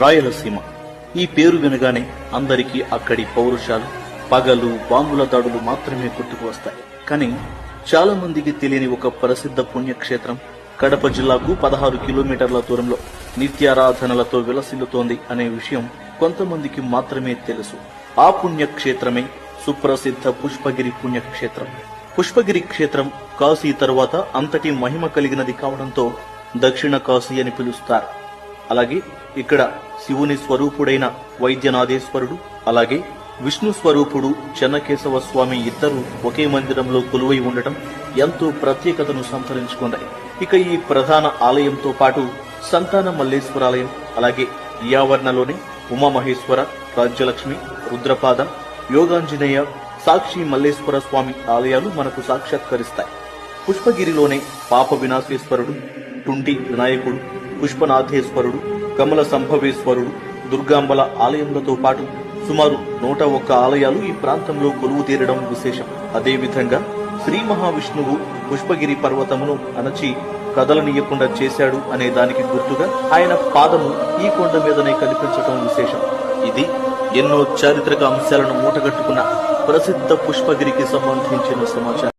రాయలసీమ ఈ పేరు వినగానే అందరికీ అక్కడి పౌరుషాలు, పగలు, బాంబుల దాడులు మాత్రమే గుర్తుకు వస్తాయి. కానీ చాలా మందికి తెలియని ఒక ప్రసిద్ధ పుణ్యక్షేత్రం కడప జిల్లాకు 16 కిలోమీటర్ల దూరంలో నిత్యారాధనలతో విలసిల్లుతోంది అనే విషయం కొంతమందికి మాత్రమే తెలుసు. ఆ పుణ్యక్షేత్రమే సుప్రసిద్ధ పుష్పగిరి పుణ్యక్షేత్రం. పుష్పగిరి క్షేత్రం కాశీ తరువాత అంతటి మహిమ కలిగినది కావడంతో దక్షిణ కాశీ అని పిలుస్తారు. అలాగే ఇక్కడ శివుని స్వరూపుడైన వైద్యనాథేశ్వరుడు, అలాగే విష్ణు స్వరూపుడు చెన్నకేశవ స్వామి ఇద్దరు ఒకే మందిరంలో కొలువై ఉండటం ఎంతో ప్రత్యేకతను సంతరించుకున్నాయి. ఇక ఈ ప్రధాన ఆలయంతో పాటు సంతాన మల్లేశ్వరాలయం, అలాగే ఈ ఆవరణలోనే ఉమామహేశ్వర, రాజ్యలక్ష్మి, రుద్రపాద, యోగాంజనేయ, సాక్షి మల్లేశ్వర స్వామి ఆలయాలు మనకు సాక్షాత్కరిస్తాయి. పుష్పగిరిలోనే పాప వినాశేశ్వరుడు, టుండి వినాయకుడు, పుష్పనాథేశ్వరుడు, కమల సంభవేశ్వరుడు, దుర్గాంబల ఆలయములతో పాటు సుమారు 101 ఆలయాలు ఈ ప్రాంతంలో కొలువు తీరడం విశేషం. అదేవిధంగా శ్రీ మహావిష్ణువు పుష్పగిరి పర్వతమును అణచి కదలనీయకుండా చేశాడు అనే దానికి గుర్తుగా ఆయన పాదము ఈ కొండ మీదనే కనిపించడం విశేషం. ఇది ఎన్నో చారిత్రక అంశాలను మూటగట్టుకున్న ప్రసిద్ధ పుష్పగిరికి సంబంధించిన సమాచారం.